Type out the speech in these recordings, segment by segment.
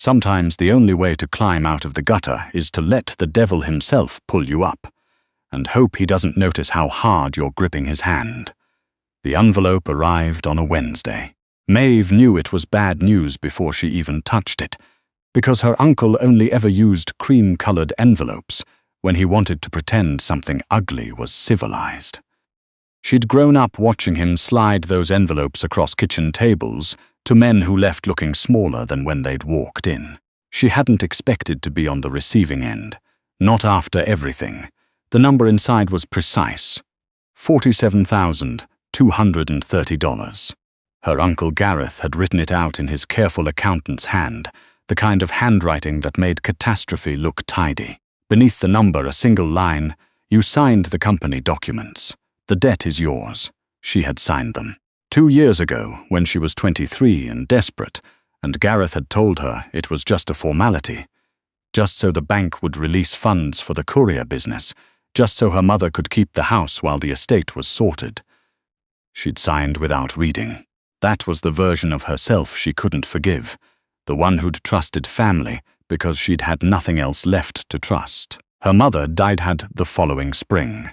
Sometimes the only way to climb out of the gutter is to let the devil himself pull you up, and hope he doesn't notice how hard you're gripping his hand. The envelope arrived on a Wednesday. Maeve knew it was bad news before she even touched it, because her uncle only ever used cream-colored envelopes when he wanted to pretend something ugly was civilized. She'd grown up watching him slide those envelopes across kitchen tables to men who left looking smaller than when they'd walked in. She hadn't expected to be on the receiving end, not after everything. The number inside was precise: $47,230. Her Uncle Gareth had written it out in his careful accountant's hand, the kind of handwriting that made catastrophe look tidy. Beneath the number, a single line: "You signed the company documents. The debt is yours." She had signed them 2 years ago when she was 23 and desperate, and Gareth had told her it was just a formality, just so the bank would release funds for the courier business, just so her mother could keep the house while the estate was sorted. She'd signed without reading. That was the version of herself she couldn't forgive, the one who'd trusted family because she'd had nothing else left to trust. Her mother died the following spring.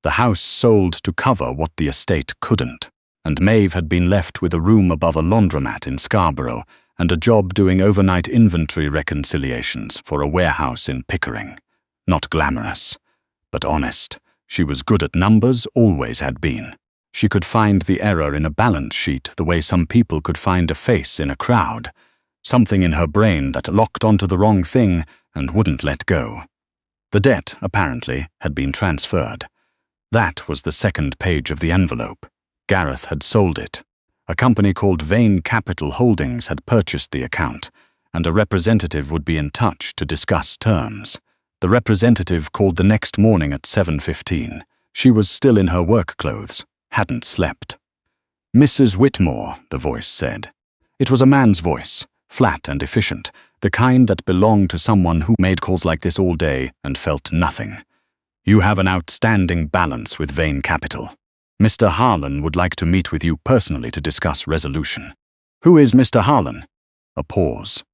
The house sold to cover what the estate couldn't, and Maeve had been left with a room above a laundromat in Scarborough and a job doing overnight inventory reconciliations for a warehouse in Pickering. Not glamorous, but honest. She was good at numbers, always had been. She could find the error in a balance sheet the way some people could find a face in a crowd, something in her brain that locked onto the wrong thing and wouldn't let go. The debt, apparently, had been transferred. That was the second page of the envelope. Gareth had sold it. A company called Vane Capital Holdings had purchased the account, and a representative would be in touch to discuss terms. The representative called the next morning at 7:15. She was still in her work clothes, hadn't slept. "Mrs. Whitmore," the voice said. It was a man's voice, flat and efficient, the kind that belonged to someone who made calls like this all day and felt nothing. "You have an outstanding balance with Vane Capital. Mr. Harlan would like to meet with you personally to discuss resolution." "Who is Mr. Harlan?" A pause.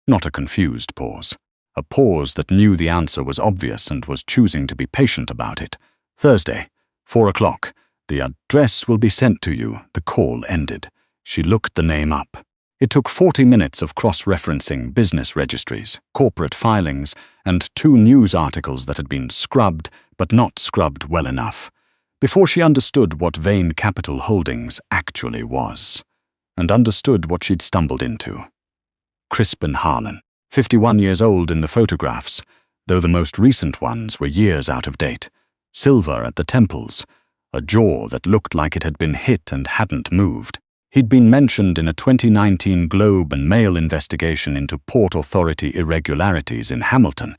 Not a confused pause. A pause that knew the answer was obvious and was choosing to be patient about it. "Thursday, 4 o'clock. The address will be sent to you." The call ended. She looked the name up. It took 40 minutes of cross-referencing business registries, corporate filings, and 2 news articles that had been scrubbed, but not scrubbed well enough, before she understood what Vane Capital Holdings actually was, and understood what she'd stumbled into. Crispin Harlan, 51 years old in the photographs, though the most recent ones were years out of date. Silver at the temples, a jaw that looked like it had been hit and hadn't moved. He'd been mentioned in a 2019 Globe and Mail investigation into Port Authority irregularities in Hamilton,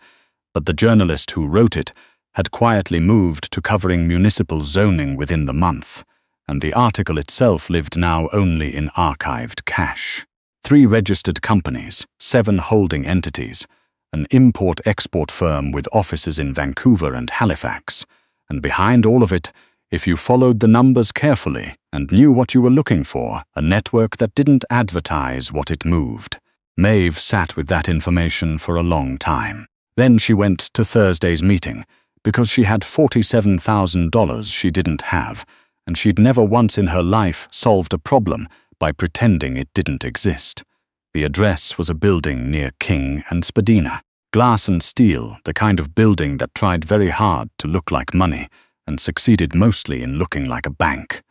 but the journalist who wrote it had quietly moved to covering municipal zoning within the month, and the article itself lived now only in archived cache. 3 registered companies, 7 holding entities, an import-export firm with offices in Vancouver and Halifax, and behind all of it, if you followed the numbers carefully and knew what you were looking for, a network that didn't advertise what it moved. Maeve sat with that information for a long time. Then she went to Thursday's meeting, because she had $47,000 she didn't have, and she'd never once in her life solved a problem by pretending it didn't exist. The address was a building near King and Spadina. Glass and steel, the kind of building that tried very hard to look like money, and succeeded mostly in looking like a bank.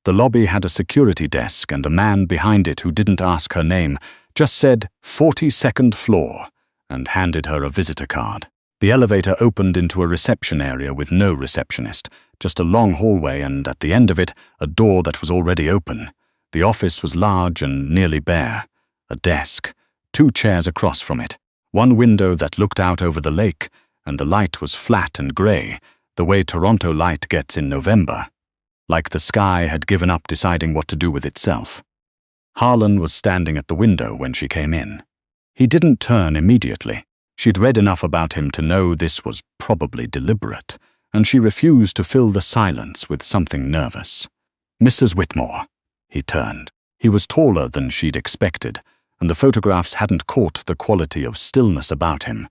The lobby had a security desk and a man behind it who didn't ask her name, just said 42nd floor, and handed her a visitor card. The elevator opened into a reception area with no receptionist, just a long hallway and, at the end of it, a door that was already open. The office was large and nearly bare. A desk, 2 chairs across from it, 1 window that looked out over the lake, and the light was flat and grey, the way Toronto light gets in November, like the sky had given up deciding what to do with itself. Harlan was standing at the window when she came in. He didn't turn immediately. She'd read enough about him to know this was probably deliberate, and she refused to fill the silence with something nervous. "Mrs. Whitmore." He turned. He was taller than she'd expected, and the photographs hadn't caught the quality of stillness about him,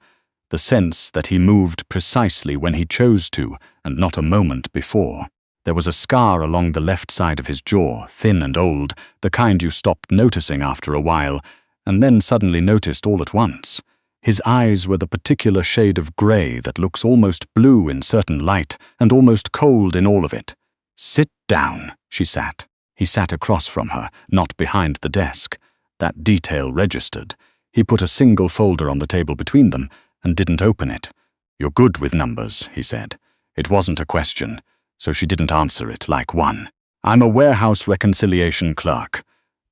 the sense that he moved precisely when he chose to and not a moment before. There was a scar along the left side of his jaw, thin and old, the kind you stopped noticing after a while, and then suddenly noticed all at once. His eyes were the particular shade of grey that looks almost blue in certain light and almost cold in all of it. "Sit down," she sat. He sat across from her, not behind the desk. That detail registered. He put a single folder on the table between them and didn't open it. "You're good with numbers," he said. It wasn't a question, so she didn't answer it like one. "I'm a warehouse reconciliation clerk.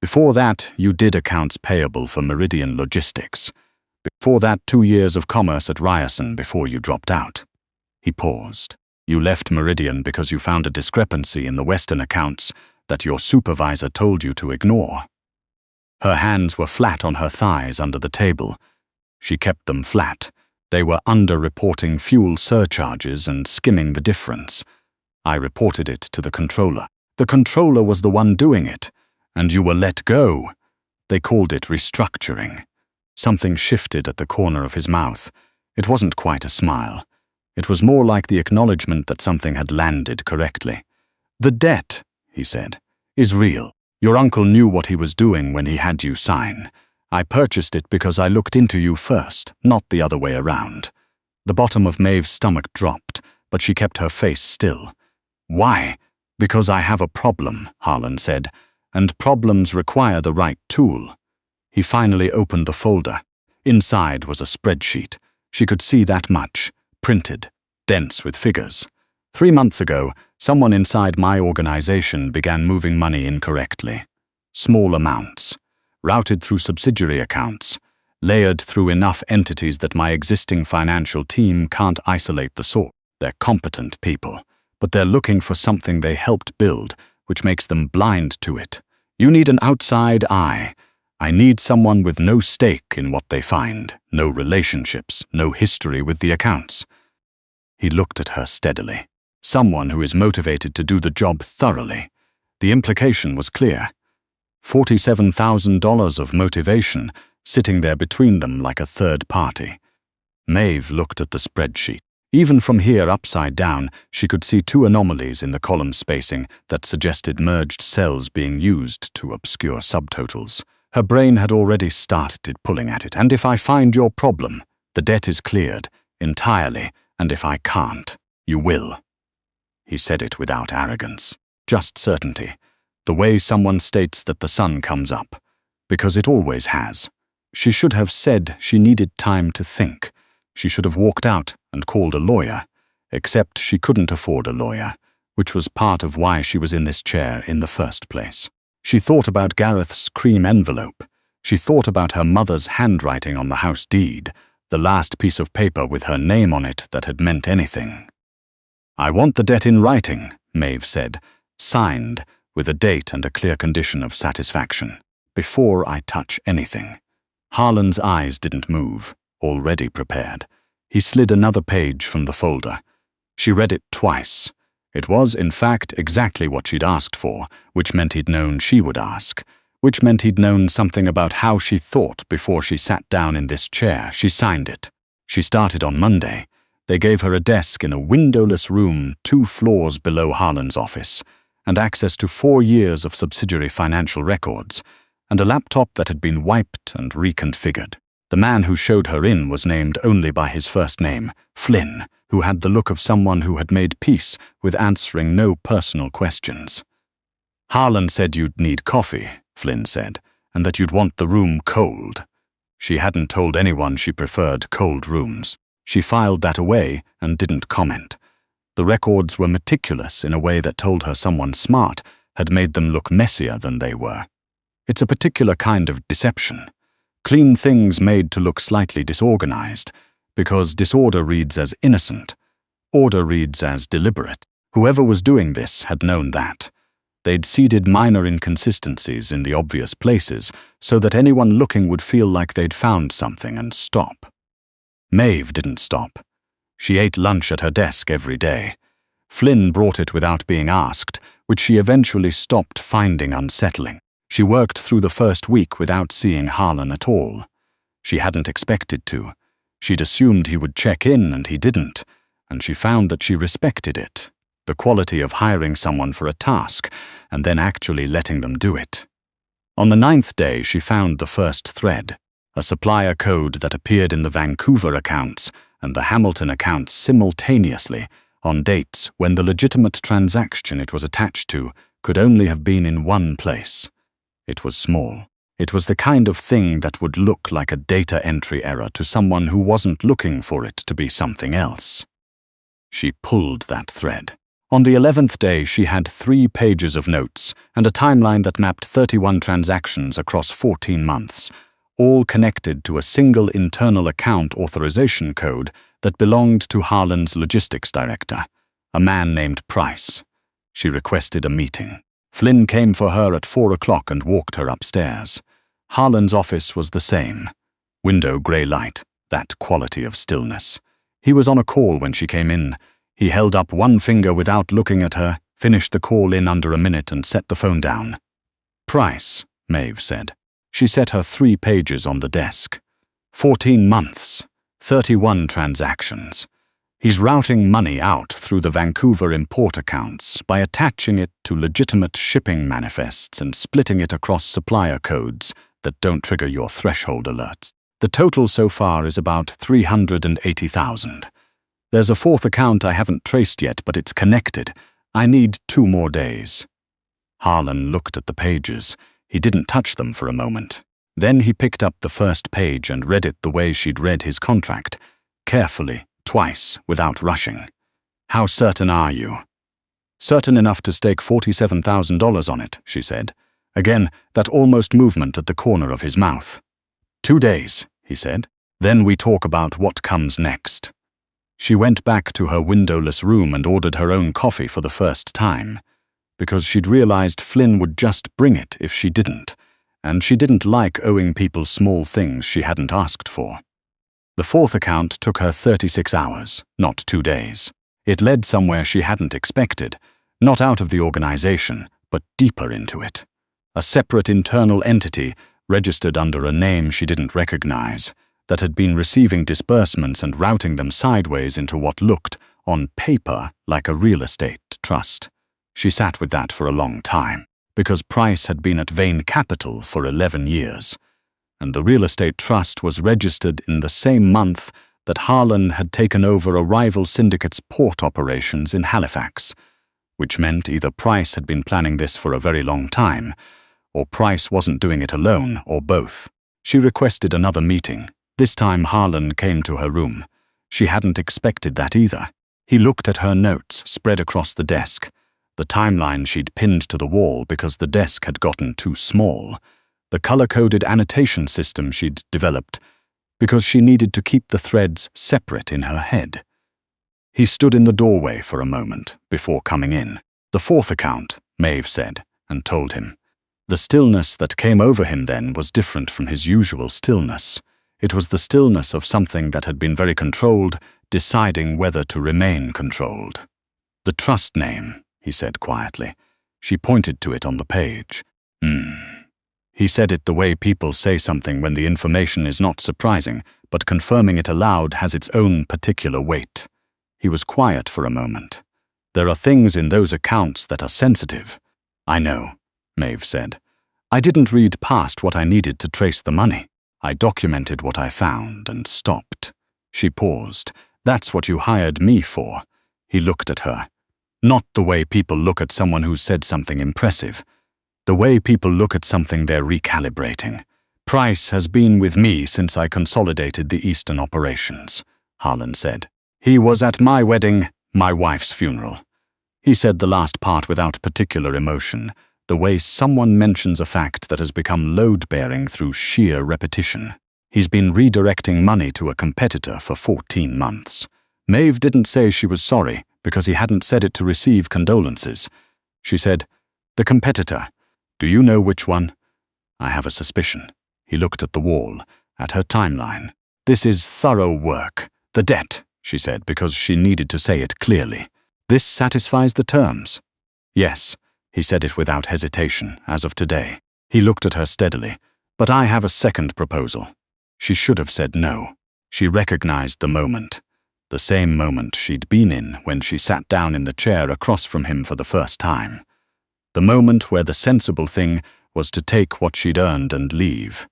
Before that, you did accounts payable for Meridian Logistics. Before that, 2 years of commerce at Ryerson before you dropped out." He paused. "You left Meridian because you found a discrepancy in the Western accounts that your supervisor told you to ignore." Her hands were flat on her thighs under the table. She kept them flat. They were under-reporting fuel surcharges and skimming the difference. "I reported it to the controller. The controller was the one doing it, and you were let go." They called it restructuring. Something shifted at the corner of his mouth. It wasn't quite a smile. It was more like the acknowledgement that something had landed correctly. "The debt," he said, "is real. Your uncle knew what he was doing when he had you sign. I purchased it because I looked into you first, not the other way around." The bottom of Maeve's stomach dropped, but she kept her face still. "Why?" "Because I have a problem," Harlan said, "and problems require the right tool." He finally opened the folder. Inside was a spreadsheet. She could see that much, printed, dense with figures. 3 months ago, someone inside my organization began moving money incorrectly. Small amounts, routed through subsidiary accounts, layered through enough entities that my existing financial team can't isolate the source. They're competent people, but they're looking for something they helped build, which makes them blind to it. You need an outside eye. I need someone with no stake in what they find, no relationships, no history with the accounts. He looked at her steadily. Someone who is motivated to do the job thoroughly. The implication was clear. $47,000 of motivation sitting there between them like a third party. Maeve looked at the spreadsheet. Even from here upside down, she could see 2 anomalies in the column spacing that suggested merged cells being used to obscure subtotals. Her brain had already started pulling at it. "And if I find your problem, the debt is cleared, entirely, and if I can't, you will." He said it without arrogance, just certainty, the way someone states that the sun comes up, because it always has. She should have said she needed time to think. She should have walked out and called a lawyer, except she couldn't afford a lawyer, which was part of why she was in this chair in the first place. She thought about Gareth's cream envelope. She thought about her mother's handwriting on the house deed, the last piece of paper with her name on it that had meant anything. "I want the debt in writing," Maeve said, "signed, with a date and a clear condition of satisfaction, before I touch anything." Harlan's eyes didn't move, already prepared. He slid another page from the folder. She read it twice. It was, in fact, exactly what she'd asked for, which meant he'd known she would ask, which meant he'd known something about how she thought before she sat down in this chair. She signed it. She started on Monday. They gave her a desk in a windowless room 2 floors below Harlan's office, and access to 4 years of subsidiary financial records, and a laptop that had been wiped and reconfigured. The man who showed her in was named only by his first name, Flynn, who had the look of someone who had made peace with answering no personal questions. "Harlan said you'd need coffee," Flynn said, "and that you'd want the room cold." She hadn't told anyone she preferred cold rooms. She filed that away and didn't comment. The records were meticulous in a way that told her someone smart had made them look messier than they were. It's a particular kind of deception. Clean things made to look slightly disorganized, because disorder reads as innocent. Order reads as deliberate. Whoever was doing this had known that. They'd seeded minor inconsistencies in the obvious places so that anyone looking would feel like they'd found something and stop. Maeve didn't stop. She ate lunch at her desk every day. Flynn brought it without being asked, which she eventually stopped finding unsettling. She worked through the first week without seeing Harlan at all. She hadn't expected to. She'd assumed he would check in, and he didn't, and she found that she respected it, the quality of hiring someone for a task and then actually letting them do it. On the 9th day, she found the first thread, a supplier code that appeared in the Vancouver accounts and the Hamilton accounts simultaneously on dates when the legitimate transaction it was attached to could only have been in one place. It was small. It was the kind of thing that would look like a data entry error to someone who wasn't looking for it to be something else. She pulled that thread. On the 11th day, she had 3 pages of notes and a timeline that mapped 31 transactions across 14 months, all connected to a single internal account authorization code that belonged to Harlan's logistics director, a man named Price. She requested a meeting. Flynn came for her at 4 o'clock and walked her upstairs. Harlan's office was the same. Window grey light, that quality of stillness. He was on a call when she came in. He held up one finger without looking at her, finished the call in under a minute and set the phone down. Price, Maeve said. She set her 3 pages on the desk. 14 months, 31 transactions. He's routing money out through the Vancouver import accounts by attaching it to legitimate shipping manifests and splitting it across supplier codes that don't trigger your threshold alerts. The total so far is about 380,000. There's a 4th account I haven't traced yet, but it's connected. I need 2 more days. Harlan looked at the pages. He didn't touch them for a moment. Then he picked up the first page and read it the way she'd read his contract, carefully, twice, without rushing. How certain are you? Certain enough to stake $47,000 on it, she said. Again, that almost movement at the corner of his mouth. 2 days, he said. Then we talk about what comes next. She went back to her windowless room and ordered her own coffee for the first time, because she'd realized Flynn would just bring it if she didn't, and she didn't like owing people small things she hadn't asked for. The 4th account took her 36 hours, not 2 days. It led somewhere she hadn't expected, not out of the organization, but deeper into it. A separate internal entity, registered under a name she didn't recognize, that had been receiving disbursements and routing them sideways into what looked, on paper, like a real estate trust. She sat with that for a long time, because Price had been at Vane Capital for 11 years, and the real estate trust was registered in the same month that Harlan had taken over a rival syndicate's port operations in Halifax, which meant either Price had been planning this for a very long time, or Price wasn't doing it alone, or both. She requested another meeting. This time Harlan came to her room. She hadn't expected that either. He looked at her notes spread across the desk, the timeline she'd pinned to the wall because the desk had gotten too small, the color-coded annotation system she'd developed because she needed to keep the threads separate in her head. He stood in the doorway for a moment before coming in. The 4th account, Maeve said, and told him. The stillness that came over him then was different from his usual stillness. It was the stillness of something that had been very controlled, deciding whether to remain controlled. The trust name, he said quietly. She pointed to it on the page. He said it the way people say something when the information is not surprising, but confirming it aloud has its own particular weight. He was quiet for a moment. There are things in those accounts that are sensitive. I know, Maeve said. I didn't read past what I needed to trace the money. I documented what I found and stopped. She paused. That's what you hired me for. He looked at her. Not the way people look at someone who's said something impressive. The way people look at something they're recalibrating. Price has been with me since I consolidated the Eastern operations, Harlan said. He was at my wedding, my wife's funeral. He said the last part without particular emotion, the way someone mentions a fact that has become load-bearing through sheer repetition. He's been redirecting money to a competitor for 14 months. Maeve didn't say she was sorry, because he hadn't said it to receive condolences. She said, "The competitor. Do you know which one?" "I have a suspicion." He looked at the wall, at her timeline. "This is thorough work. The debt," she said, because she needed to say it clearly. "This satisfies the terms." "Yes." He said it without hesitation, as of today. He looked at her steadily. "But I have a second proposal." She should have said no. She recognized the moment. The same moment she'd been in when she sat down in the chair across from him for the first time. The moment where the sensible thing was to take what she'd earned and leave.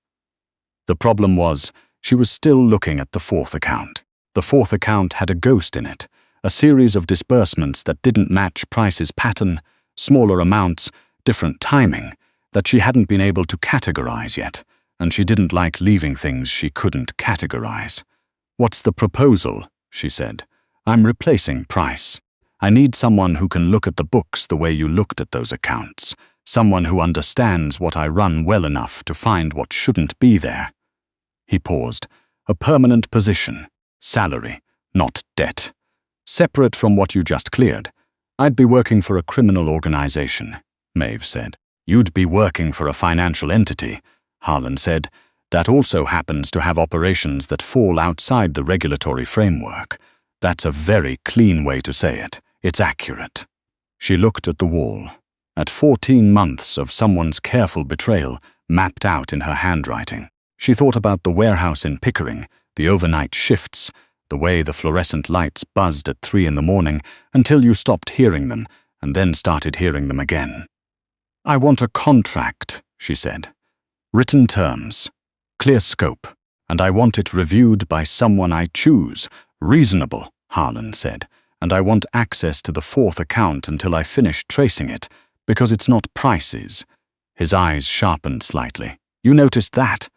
The problem was, she was still looking at the fourth account. The fourth account had a ghost in it, a series of disbursements that didn't match Price's pattern, smaller amounts, different timing, that she hadn't been able to categorize yet, and she didn't like leaving things she couldn't categorize. "What's the proposal?" she said. "I'm replacing Price. I need someone who can look at the books the way you looked at those accounts, someone who understands what I run well enough to find what shouldn't be there." He paused. "A permanent position. Salary, not debt. Separate from what you just cleared. I'd be working for a criminal organization," Maeve said. "You'd be working for a financial entity," Harlan said, "that also happens to have operations that fall outside the regulatory framework. That's a very clean way to say it. It's accurate." She looked at the wall, at 14 months of someone's careful betrayal mapped out in her handwriting. She thought about the warehouse in Pickering, the overnight shifts, the way the fluorescent lights buzzed at 3 in the morning until you stopped hearing them and then started hearing them again. "I want a contract," she said. "Written terms, clear scope, and I want it reviewed by someone I choose. Reasonable," Harlan said, "and I want access to the fourth account until I finish tracing it, because it's not Price's." His eyes sharpened slightly. "You noticed that?"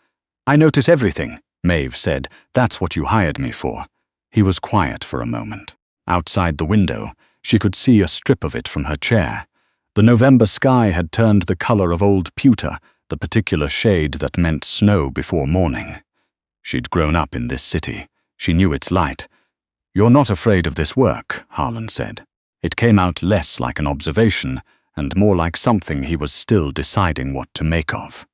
"I notice everything," Maeve said. "That's what you hired me for." He was quiet for a moment. Outside the window, she could see a strip of it from her chair. The November sky had turned the color of old pewter, the particular shade that meant snow before morning. She'd grown up in this city. She knew its light. "You're not afraid of this work," Harlan said. It came out less like an observation and more like something he was still deciding what to make of.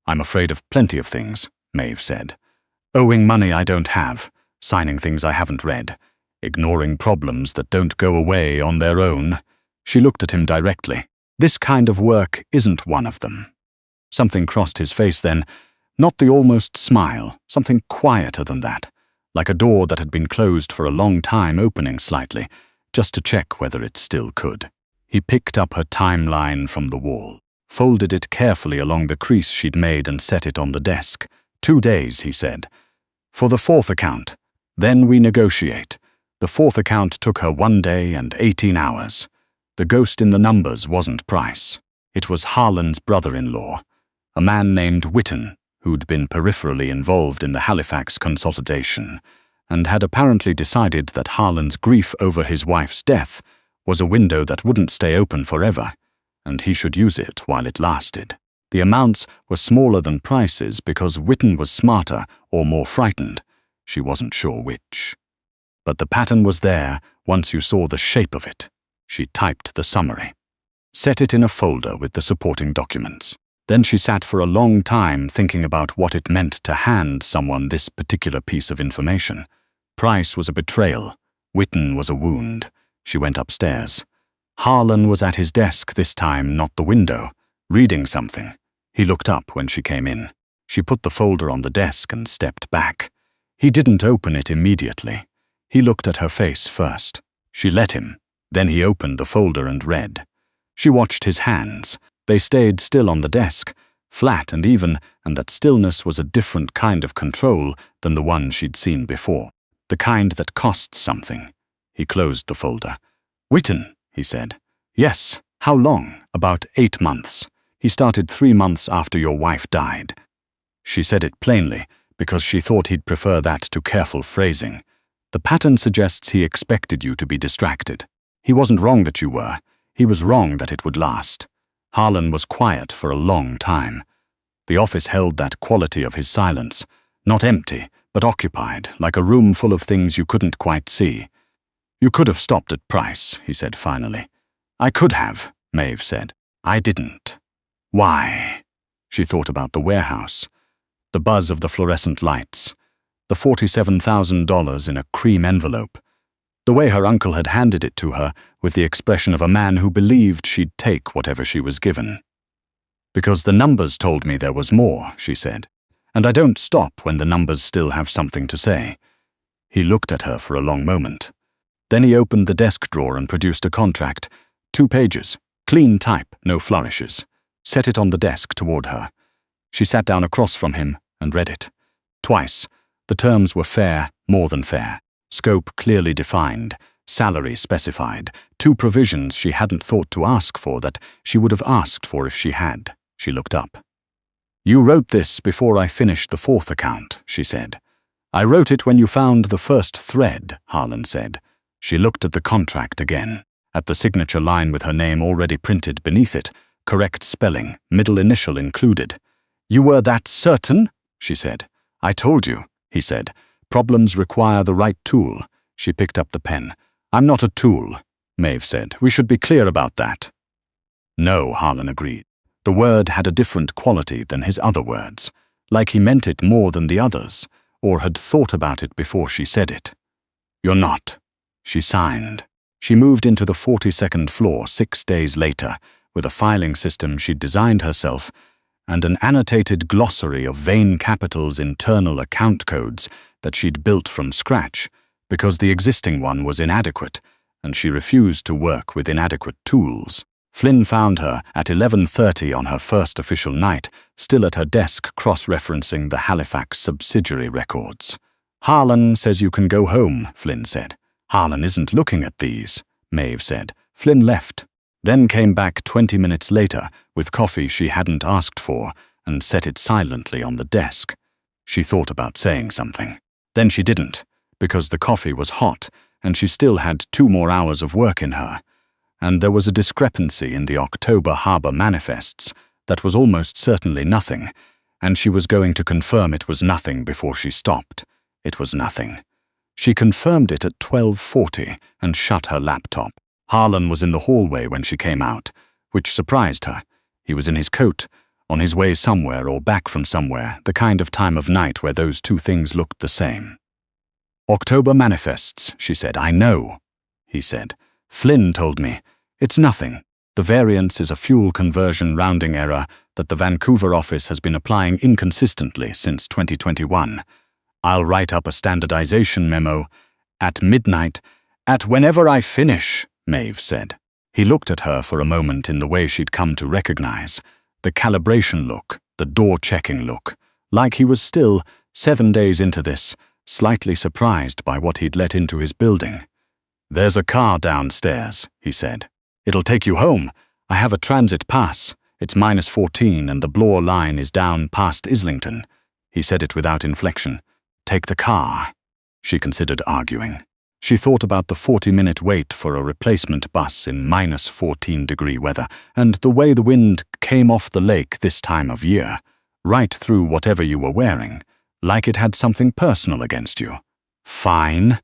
"I'm afraid of plenty of things," Maeve said. "Owing money I don't have, signing things I haven't read, ignoring problems that don't go away on their own." She looked at him directly. "This kind of work isn't one of them." Something crossed his face then, not the almost smile, something quieter than that, like a door that had been closed for a long time opening slightly, just to check whether it still could. He picked up her timeline from the wall, folded it carefully along the crease she'd made and set it on the desk. 2 days, he said. "For the fourth account. Then we negotiate." The fourth account took her 1 day and 18 hours. The ghost in the numbers wasn't Price. It was Harlan's brother-in-law, a man named Whitten, who'd been peripherally involved in the Halifax consolidation, and had apparently decided that Harlan's grief over his wife's death was a window that wouldn't stay open forever, and he should use it while it lasted. The amounts were smaller than Price's because Whitten was smarter or more frightened. She wasn't sure which. But the pattern was there once you saw the shape of it. She typed the summary. Set it in a folder with the supporting documents. Then she sat for a long time thinking about what it meant to hand someone this particular piece of information. Price was a betrayal. Whitten was a wound. She went upstairs. Harlan was at his desk this time, not the window, reading something. He looked up when she came in. She put the folder on the desk and stepped back. He didn't open it immediately. He looked at her face first. She let him. Then he opened the folder and read. She watched his hands. They stayed still on the desk, flat and even, and that stillness was a different kind of control than the one she'd seen before, the kind that costs something. He closed the folder. "Whitten," he said. "Yes. How long?" "About 8 months. He started 3 months after your wife died." She said it plainly, because she thought he'd prefer that to careful phrasing. "The pattern suggests he expected you to be distracted. He wasn't wrong that you were. He was wrong that it would last." Harlan was quiet for a long time. The office held that quality of his silence, not empty, but occupied, like a room full of things you couldn't quite see. "You could have stopped at Price," he said finally. "I could have," Maeve said. "I didn't." "Why?" She thought about the warehouse, the buzz of the fluorescent lights, the $47,000 in a cream envelope, the way her uncle had handed it to her with the expression of a man who believed she'd take whatever she was given. Because the numbers told me there was more, she said. And I don't stop when the numbers still have something to say. He looked at her for a long moment. Then he opened the desk drawer and produced a contract. 2 pages, clean type, no flourishes. Set it on the desk toward her. She sat down across from him and read it. Twice. The terms were fair, more than fair. Scope clearly defined. Salary specified. 2 provisions she hadn't thought to ask for that she would have asked for if she had. She looked up. You wrote this before I finished the 4th account, she said. I wrote it when you found the first thread, Harlan said. She looked at the contract again, at the signature line with her name already printed beneath it, correct spelling, middle initial included. You were that certain? She said. I told you, he said. Problems require the right tool. She picked up the pen. I'm not a tool, Maeve said. We should be clear about that. No, Harlan agreed. The word had a different quality than his other words, like he meant it more than the others, or had thought about it before she said it. You're not. She signed. She moved into the 42nd floor 6 days later, with a filing system she'd designed herself, and an annotated glossary of Vane Capital's internal account codes that she'd built from scratch, because the existing one was inadequate, and she refused to work with inadequate tools. Flynn found her at 11:30 on her first official night, still at her desk cross-referencing the Halifax subsidiary records. Harlan says you can go home, Flynn said. Harlan isn't looking at these, Maeve said. Flynn left, then came back 20 minutes later with coffee she hadn't asked for and set it silently on the desk. She thought about saying something. Then she didn't, because the coffee was hot and she still had 2 more hours of work in her. And there was a discrepancy in the October Harbour manifests that was almost certainly nothing, and she was going to confirm it was nothing before she stopped. It was nothing. She confirmed it at 12:40 and shut her laptop. Harlan was in the hallway when she came out, which surprised her. He was in his coat, on his way somewhere or back from somewhere, the kind of time of night where those 2 things looked the same. October manifests, she said. I know, he said. Flynn told me. It's nothing. The variance is a fuel conversion rounding error that the Vancouver office has been applying inconsistently since 2021. I'll write up a standardization memo at midnight, at whenever I finish, Maeve said. He looked at her for a moment in the way she'd come to recognize, the calibration look, the door-checking look, like he was still, 7 days into this, slightly surprised by what he'd let into his building. There's a car downstairs, he said. It'll take you home. I have a transit pass. It's -14 and the Bloor line is down past Islington. He said it without inflection. Take the car. She considered arguing. She thought about the 40-minute wait for a replacement bus in -14-degree weather, and the way the wind came off the lake this time of year, right through whatever you were wearing, like it had something personal against you. Fine,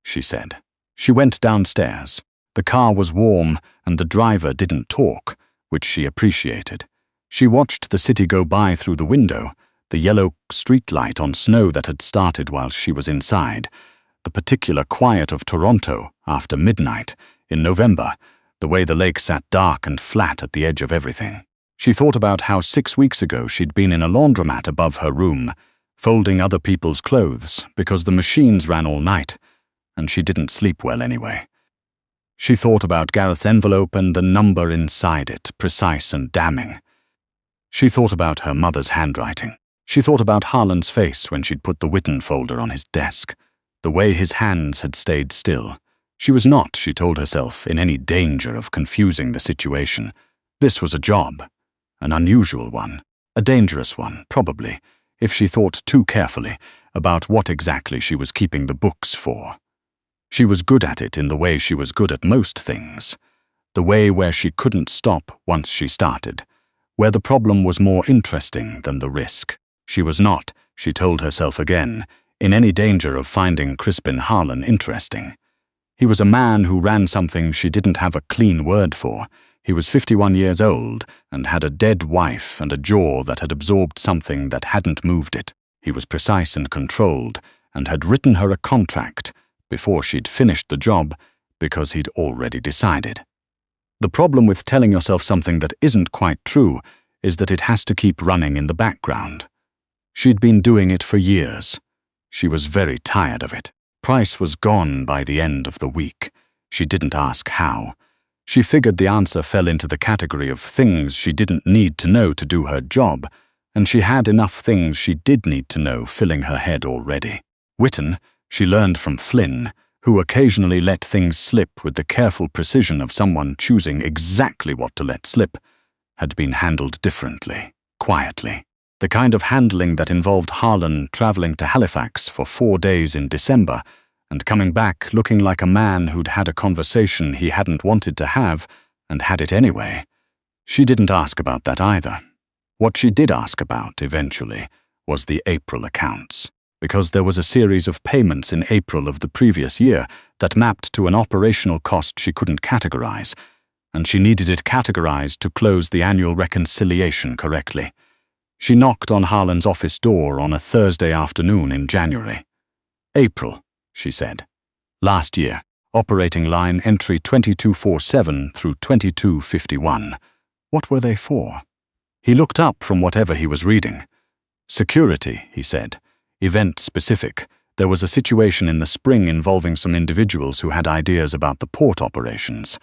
she said. She went downstairs. The car was warm and the driver didn't talk, which she appreciated. She watched the city go by through the window, the yellow streetlight on snow that had started while she was inside, the particular quiet of Toronto after midnight in November, the way the lake sat dark and flat at the edge of everything. She thought about how 6 weeks ago she'd been in a laundromat above her room, folding other people's clothes because the machines ran all night, and she didn't sleep well anyway. She thought about Gareth's envelope and the number inside it, precise and damning. She thought about her mother's handwriting. She thought about Harlan's face when she'd put the Witten folder on his desk, the way his hands had stayed still. She was not, she told herself, in any danger of confusing the situation. This was a job, an unusual one, a dangerous one, probably, if she thought too carefully about what exactly she was keeping the books for. She was good at it in the way she was good at most things, the way where she couldn't stop once she started, where the problem was more interesting than the risk. She was not, she told herself again, in any danger of finding Crispin Harlan interesting. He was a man who ran something she didn't have a clean word for. He was 51 years old and had a dead wife and a jaw that had absorbed something that hadn't moved it. He was precise and controlled and had written her a contract before she'd finished the job because he'd already decided. The problem with telling yourself something that isn't quite true is that it has to keep running in the background. She'd been doing it for years. She was very tired of it. Price was gone by the end of the week. She didn't ask how. She figured the answer fell into the category of things she didn't need to know to do her job, and she had enough things she did need to know filling her head already. Witten, she learned from Flynn, who occasionally let things slip with the careful precision of someone choosing exactly what to let slip, had been handled differently, quietly. The kind of handling that involved Harlan traveling to Halifax for 4 days in December and coming back looking like a man who'd had a conversation he hadn't wanted to have and had it anyway. She didn't ask about that either. What she did ask about, eventually, was the April accounts, because there was a series of payments in April of the previous year that mapped to an operational cost she couldn't categorize, and she needed it categorized to close the annual reconciliation correctly. She knocked on Harlan's office door on a Thursday afternoon in January. "April," she said. "Last year, operating line entry 2247 through 2251. What were they for?" He looked up from whatever he was reading. "Security," he said. "Event-specific. There was a situation in the spring involving some individuals who had ideas about the port operations."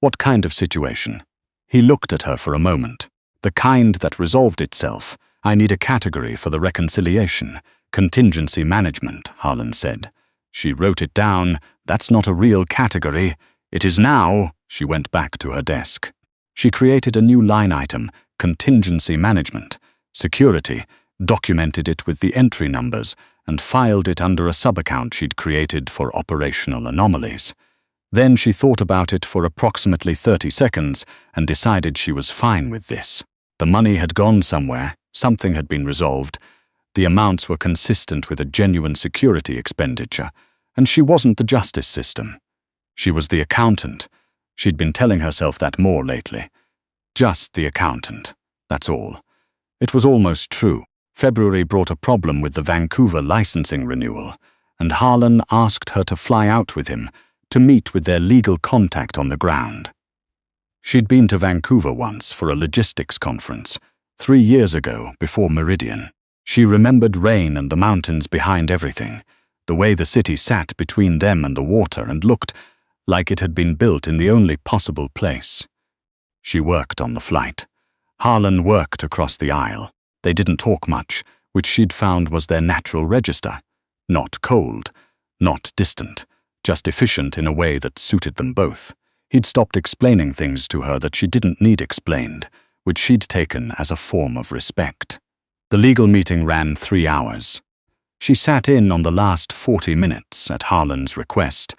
"What kind of situation?" He looked at her for a moment. "The kind that resolved itself. I need a category for the reconciliation. Contingency management," Harlan said. She wrote it down. "That's not a real category. It is now." She went back to her desk. She created a new line item, contingency management, security, documented it with the entry numbers, and filed it under a sub-account she'd created for operational anomalies. Then she thought about it for approximately 30 seconds and decided she was fine with this. The money had gone somewhere, something had been resolved, the amounts were consistent with a genuine security expenditure, and she wasn't the justice system. She was the accountant. She'd been telling herself that more lately. Just the accountant, that's all. It was almost true. February brought a problem with the Vancouver licensing renewal, and Harlan asked her to fly out with him to meet with their legal contact on the ground. She'd been to Vancouver once for a logistics conference, 3 years ago, before Meridian. She remembered rain and the mountains behind everything, the way the city sat between them and the water and looked like it had been built in the only possible place. She worked on the flight. Harlan worked across the aisle. They didn't talk much, which she'd found was their natural register. Not cold, not distant, just efficient in a way that suited them both. He'd stopped explaining things to her that she didn't need explained, which she'd taken as a form of respect. The legal meeting ran 3 hours. She sat in on the last 40 minutes, at Harlan's request,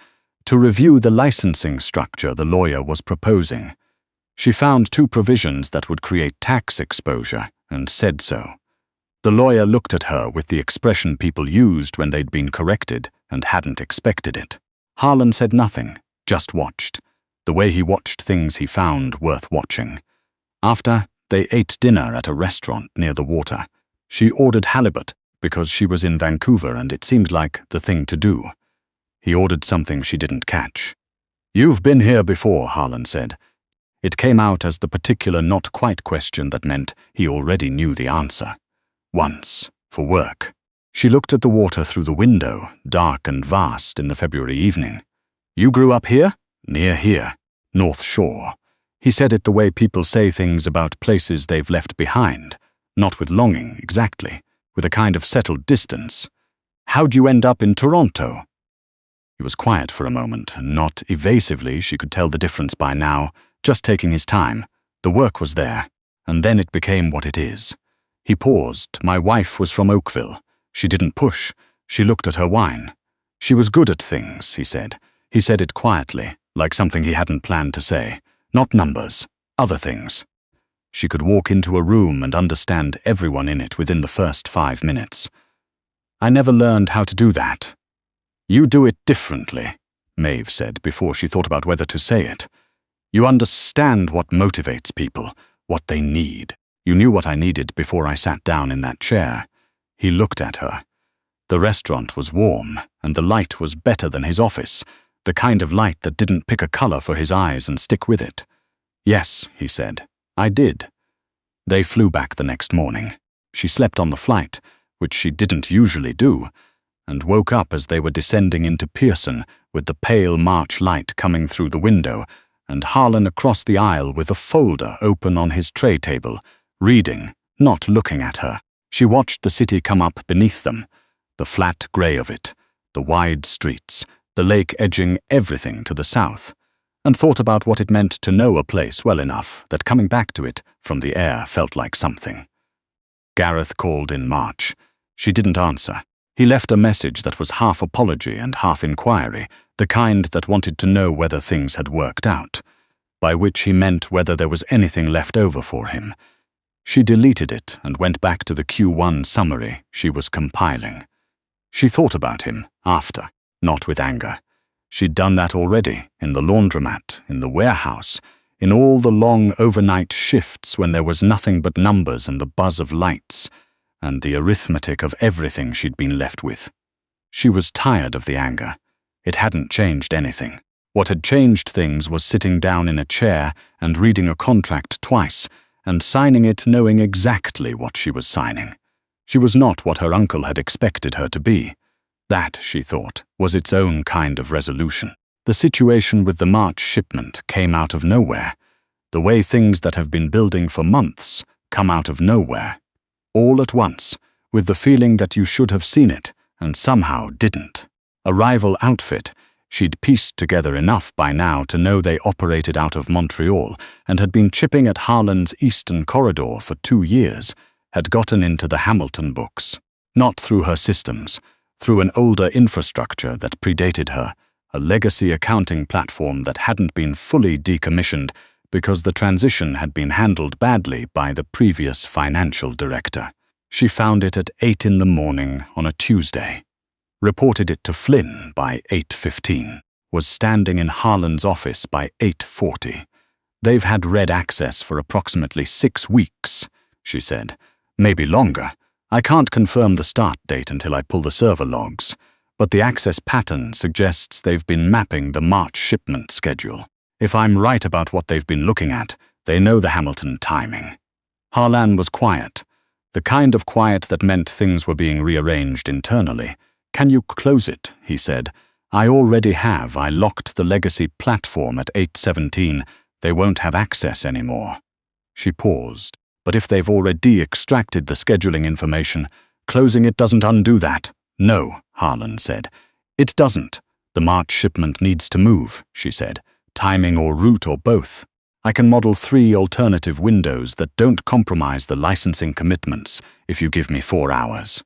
to review the licensing structure the lawyer was proposing. She found 2 provisions that would create tax exposure, and said so. The lawyer looked at her with the expression people used when they'd been corrected and hadn't expected it. Harlan said nothing, just watched. The way he watched things he found worth watching. After, they ate dinner at a restaurant near the water. She ordered halibut because she was in Vancouver and it seemed like the thing to do. He ordered something she didn't catch. "You've been here before," Harlan said. It came out as the particular not-quite question that meant he already knew the answer. "Once, for work." She looked at the water through the window, dark and vast in the February evening. "You grew up here?" "Near here. North Shore." He said it the way people say things about places they've left behind. Not with longing, exactly. With a kind of settled distance. "How'd you end up in Toronto?" He was quiet for a moment, and not evasively, she could tell the difference by now, just taking his time. The work was there, and then it became what it is. He paused. "My wife was from Oakville." She didn't push. She looked at her wine. "She was good at things," he said. He said it quietly, like something he hadn't planned to say. Not numbers, other things. She could walk into a room and understand everyone in it within the first 5 minutes. "I never learned how to do that." "You do it differently," Maeve said before she thought about whether to say it. "You understand what motivates people, what they need. You knew what I needed before I sat down in that chair." He looked at her. The restaurant was warm, and the light was better than his office, the kind of light that didn't pick a color for his eyes and stick with it. "Yes," he said, "I did." They flew back the next morning. She slept on the flight, which she didn't usually do, and woke up as they were descending into Pearson with the pale March light coming through the window and Harlan across the aisle with a folder open on his tray table, reading, not looking at her. She watched the city come up beneath them, the flat grey of it, the wide streets, the lake edging everything to the south, and thought about what it meant to know a place well enough that coming back to it from the air felt like something. Gareth called in March. She didn't answer. He left a message that was half apology and half inquiry, the kind that wanted to know whether things had worked out, by which he meant whether there was anything left over for him. She deleted it and went back to the Q1 summary she was compiling. She thought about him after, not with anger. She'd done that already, in the laundromat, in the warehouse, in all the long overnight shifts when there was nothing but numbers and the buzz of lights, and the arithmetic of everything she'd been left with. She was tired of the anger. It hadn't changed anything. What had changed things was sitting down in a chair and reading a contract twice, and signing it knowing exactly what she was signing. She was not what her uncle had expected her to be. That, she thought, was its own kind of resolution. The situation with the March shipment came out of nowhere, the way things that have been building for months come out of nowhere. All at once, with the feeling that you should have seen it, and somehow didn't. A rival outfit, she'd pieced together enough by now to know they operated out of Montreal and had been chipping at Harlan's Eastern Corridor for 2 years, had gotten into the Hamilton books. Not through her systems, through an older infrastructure that predated her, a legacy accounting platform that hadn't been fully decommissioned because the transition had been handled badly by the previous financial director. She found it at 8 in the morning on a Tuesday, reported it to Flynn by 8:15, was standing in Harlan's office by 8:40. They've had red access for approximately 6 weeks, she said. Maybe longer. I can't confirm the start date until I pull the server logs, but the access pattern suggests they've been mapping the March shipment schedule. If I'm right about what they've been looking at, they know the Hamilton timing. Harlan was quiet, the kind of quiet that meant things were being rearranged internally. Can you close it? He said. I already have. I locked the legacy platform at 8:17. They won't have access anymore. She paused. But if they've already extracted the scheduling information, closing it doesn't undo that. No, Harlan said. It doesn't. The March shipment needs to move, she said. Timing or route or both. I can model 3 alternative windows that don't compromise the licensing commitments if you give me 4 hours.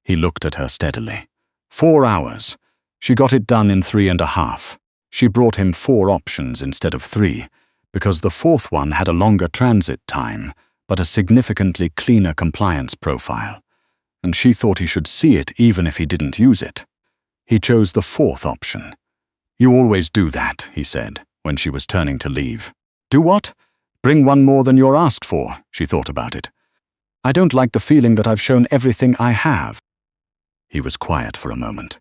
He looked at her steadily. 4 hours. She got it done in 3.5. She brought him 4 options instead of 3, because the 4th one had a longer transit time, but a significantly cleaner compliance profile, and she thought he should see it even if he didn't use it. He chose the 4th option. You always do that, he said, when she was turning to leave. Do what? Bring one more than you're asked for, she thought about it. I don't like the feeling that I've shown everything I have. He was quiet for a moment.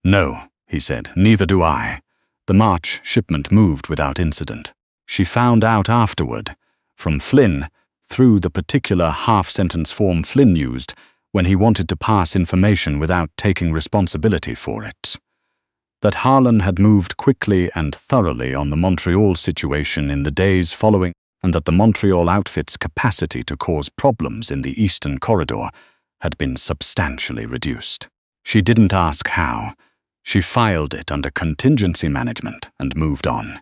No, he said, neither do I. The March shipment moved without incident. She found out afterward, from Flynn, through the particular half-sentence form Flynn used when he wanted to pass information without taking responsibility for it, that Harlan had moved quickly and thoroughly on the Montreal situation in the days following, and that the Montreal outfit's capacity to cause problems in the Eastern Corridor had been substantially reduced. She didn't ask how. She filed it under contingency management and moved on.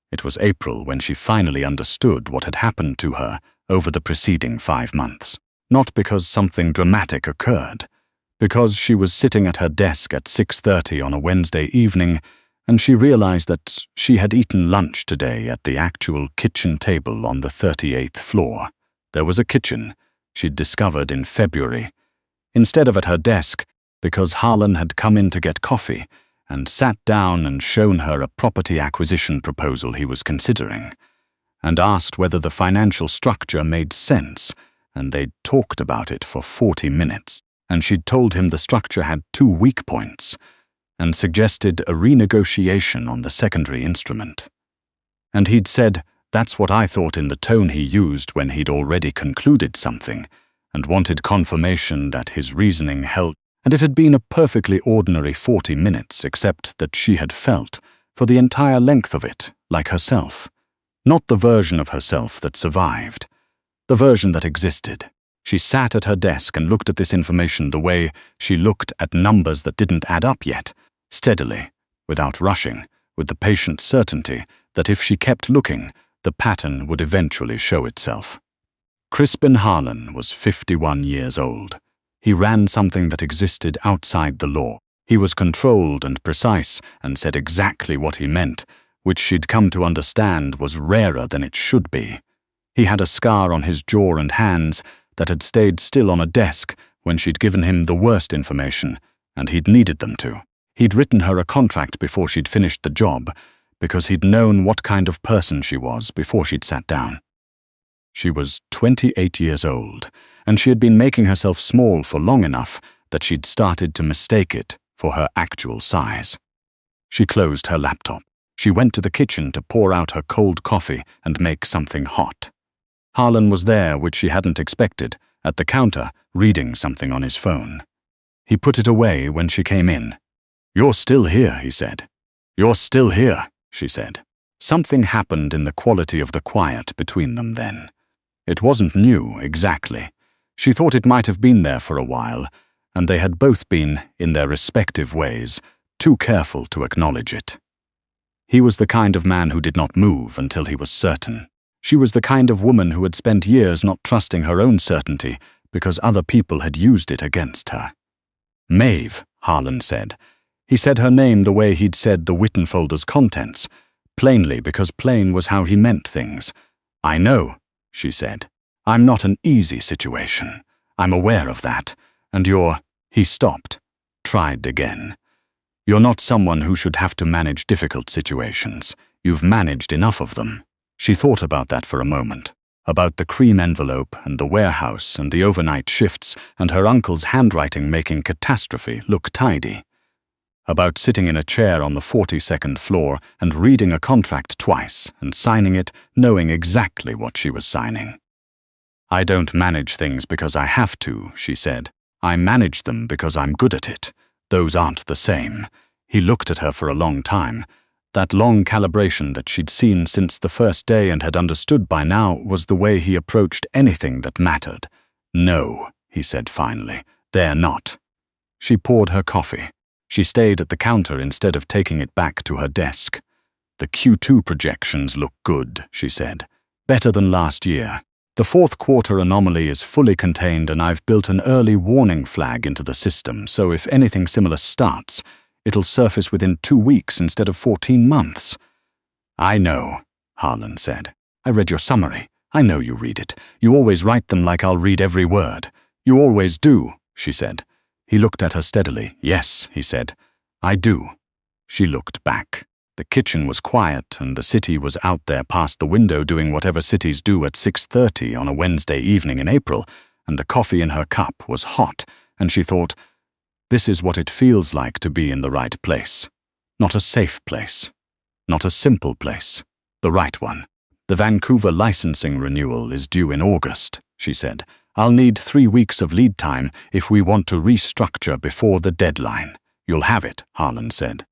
It was April when she finally understood what had happened to her over the preceding 5 months. Not because something dramatic occurred, because she was sitting at her desk at 6:30 on a Wednesday evening, and she realized that she had eaten lunch today at the actual kitchen table on the 38th floor. There was a kitchen, she'd discovered in February, instead of at her desk, because Harlan had come in to get coffee and sat down and shown her a property acquisition proposal he was considering, and asked whether the financial structure made sense, and they'd talked about it for 40 minutes, and she'd told him the structure had 2 weak points, and suggested a renegotiation on the secondary instrument. And he'd said, That's what I thought in the tone he used when he'd already concluded something, and wanted confirmation that his reasoning held. And it had been a perfectly ordinary 40 minutes, except that she had felt, for the entire length of it, like herself. Not the version of herself that survived. The version that existed. She sat at her desk and looked at this information the way she looked at numbers that didn't add up yet, steadily, without rushing, with the patient certainty that if she kept looking, the pattern would eventually show itself. Crispin Harlan was 51 years old. He ran something that existed outside the law. He was controlled and precise and said exactly what he meant, which she'd come to understand was rarer than it should be. He had a scar on his jaw and hands that had stayed still on a desk when she'd given him the worst information, and he'd needed them to. He'd written her a contract before she'd finished the job, because he'd known what kind of person she was before she'd sat down. She was 28 years old, and she had been making herself small for long enough that she'd started to mistake it for her actual size. She closed her laptop. She went to the kitchen to pour out her cold coffee and make something hot. Harlan was there, which she hadn't expected, at the counter, reading something on his phone. He put it away when she came in. "You're still here," he said. "You're still here," she said. Something happened in the quality of the quiet between them then. It wasn't new, exactly. She thought it might have been there for a while, and they had both been, in their respective ways, too careful to acknowledge it. He was the kind of man who did not move until he was certain. She was the kind of woman who had spent years not trusting her own certainty because other people had used it against her. "Maeve," Harlan said. He said her name the way he'd said the Witten folder's contents, plainly because plain was how he meant things. "I know," she said. "I'm not an easy situation. I'm aware of that. And you're—" He stopped, tried again. "You're not someone who should have to manage difficult situations. You've managed enough of them." She thought about that for a moment, about the cream envelope and the warehouse and the overnight shifts and her uncle's handwriting making catastrophe look tidy. About sitting in a chair on the 42nd floor and reading a contract twice and signing it, knowing exactly what she was signing. "I don't manage things because I have to," she said. "I manage them because I'm good at it. Those aren't the same." He looked at her for a long time. That long calibration that she'd seen since the first day and had understood by now was the way he approached anything that mattered. "No," he said finally, "they're not." She poured her coffee. She stayed at the counter instead of taking it back to her desk. "The Q2 projections look good," she said. "Better than last year. The fourth quarter anomaly is fully contained and I've built an early warning flag into the system, so if anything similar starts, it'll surface within 2 weeks instead of 14 months. "I know," Harlan said. "I read your summary. I know you read it. You always write them like I'll read every word." "You always do," she said. He looked at her steadily. "Yes," he said. "I do." She looked back. The kitchen was quiet and the city was out there past the window doing whatever cities do at 6:30 on a Wednesday evening in April, and the coffee in her cup was hot, and she thought, this is what it feels like to be in the right place. Not a safe place. Not a simple place. The right one. "The Vancouver licensing renewal is due in August," she said. "I'll need 3 weeks of lead time if we want to restructure before the deadline." "You'll have it," Harlan said.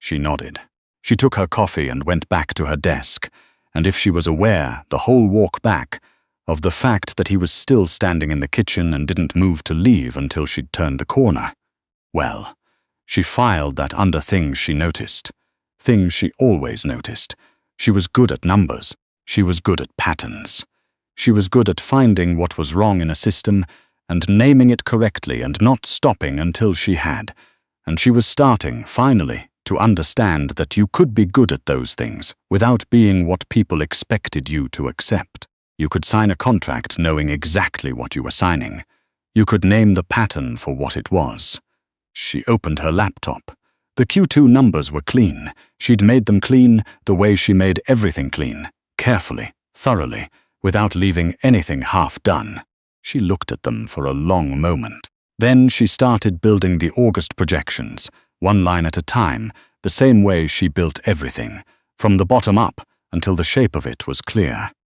She nodded. She took her coffee and went back to her desk, and if she was aware, the whole walk back, of the fact that he was still standing in the kitchen and didn't move to leave until she'd turned the corner. Well, she filed that under things she noticed. Things she always noticed. She was good at numbers. She was good at patterns. She was good at finding what was wrong in a system and naming it correctly and not stopping until she had. And she was starting, finally, to understand that you could be good at those things without being what people expected you to accept. You could sign a contract knowing exactly what you were signing. You could name the pattern for what it was. She opened her laptop. The Q2 numbers were clean. She'd made them clean the way she made everything clean, carefully, thoroughly, without leaving anything half done. She looked at them for a long moment. Then she started building the August projections, one line at a time, the same way she built everything, from the bottom up, until the shape of it was clear.